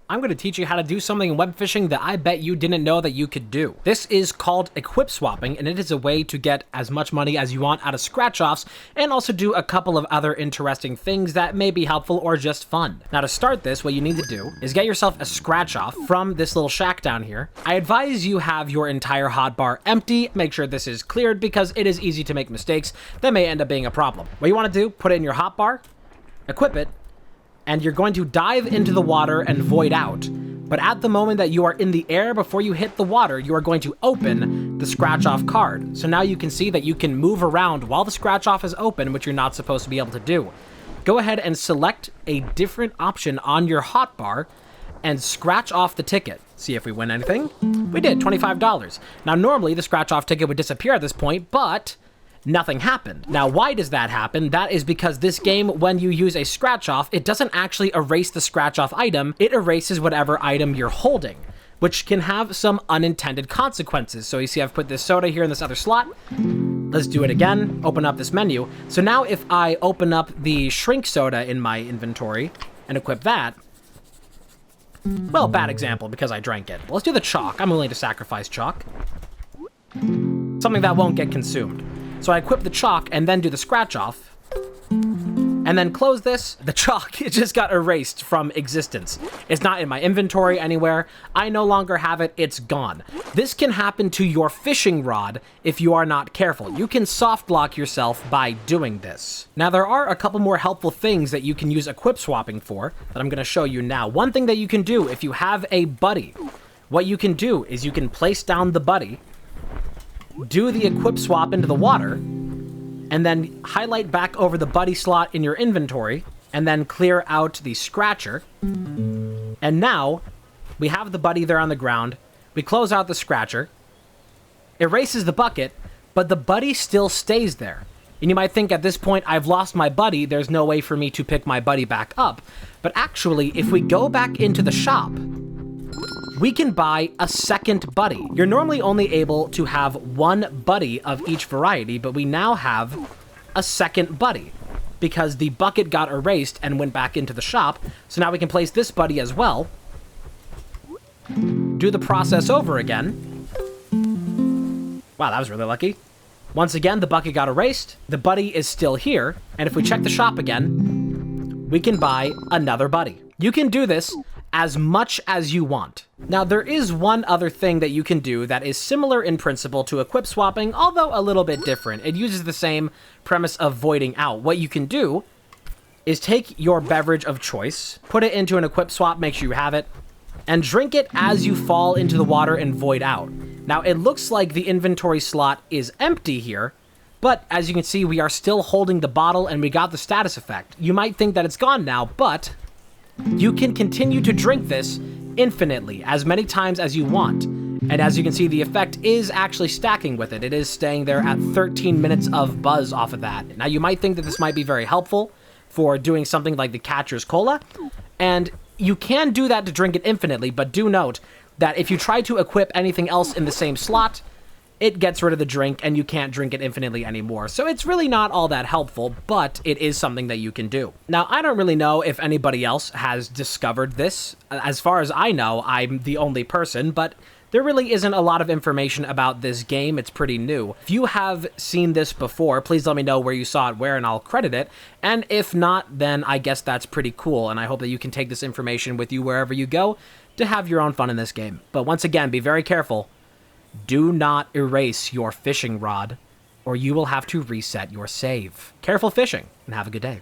I'm going to teach you how to do something in web fishing that I bet you didn't know that you could do. This is called equip swapping, and it is a way to get as much money as you want out of scratch-offs, and also do a couple of other interesting things that may be helpful or just fun. Now to start this, what you need to do is get yourself a scratch-off from this little shack down here. I advise you have your entire hotbar empty. Make sure this is cleared because it is easy to make mistakes that may end up being a problem. What you want to do, put it in your hotbar, equip it, and you're going to dive into the water and void out. But at the moment that you are in the air before you hit the water, you are going to open the scratch-off card. So now you can see that you can move around while the scratch-off is open, which you're not supposed to be able to do. Go ahead and select a different option on your hotbar and scratch off the ticket. See if we win anything. We did, $25. Now normally the scratch-off ticket would disappear at this point, but nothing happened. Now, why does that happen? That is because this game, when you use a scratch-off, it doesn't actually erase the scratch-off item, it erases whatever item you're holding, which can have some unintended consequences. So you see I've put this soda here in this other slot. Let's do it again, open up this menu. So now if I open up the shrink soda in my inventory and equip that, well, bad example because I drank it. Let's do the chalk. I'm willing to sacrifice chalk. Something that won't get consumed. So I equip the chalk and then do the scratch off and then close this. The chalk, it just got erased from existence. It's not in my inventory anywhere. I no longer have it. It's gone. This can happen to your fishing rod if you are not careful. You can soft lock yourself by doing this. Now, there are a couple more helpful things that you can use equip swapping for that I'm going to show you now. One thing that you can do if you have a buddy, what you can do is you can place down the buddy, do the equip swap into the water, and then highlight back over the buddy slot in your inventory, and then clear out the scratcher. And now, we have the buddy there on the ground. We close out the scratcher, erases the bucket, but the buddy still stays there. And you might think at this point, I've lost my buddy, there's no way for me to pick my buddy back up. But actually, if we go back into the shop, we can buy a second buddy. You're normally only able to have one buddy of each variety, but we now have a second buddy because the bucket got erased and went back into the shop. So now we can place this buddy as well, do the process over again. Wow, that was really lucky. Once again, the bucket got erased, the buddy is still here, and if we check the shop again, we can buy another buddy. You can do this as much as you want. Now, there is one other thing that you can do that is similar in principle to equip swapping, although a little bit different. It uses the same premise of voiding out. What you can do is take your beverage of choice, put it into an equip swap, make sure you have it, and drink it as you fall into the water and void out. Now, it looks like the inventory slot is empty here, but as you can see, we are still holding the bottle and we got the status effect. You might think that it's gone now, but you can continue to drink this infinitely, as many times as you want. And as you can see, the effect is actually stacking with it. It is staying there at 13 minutes of buzz off of that. Now, you might think that this might be very helpful for doing something like the Catcher's Cola, and you can do that to drink it infinitely, but do note that if you try to equip anything else in the same slot, it gets rid of the drink and you can't drink it infinitely anymore. So it's really not all that helpful, but it is something that you can do. Now, I don't really know if anybody else has discovered this. As far as I know, I'm the only person, but there really isn't a lot of information about this game. It's pretty new. If you have seen this before, please let me know where you saw it where and I'll credit it. And if not, then I guess that's pretty cool. And I hope that you can take this information with you wherever you go to have your own fun in this game. But once again, be very careful. Do not erase your fishing rod, or you will have to reset your save. Careful fishing, and have a good day.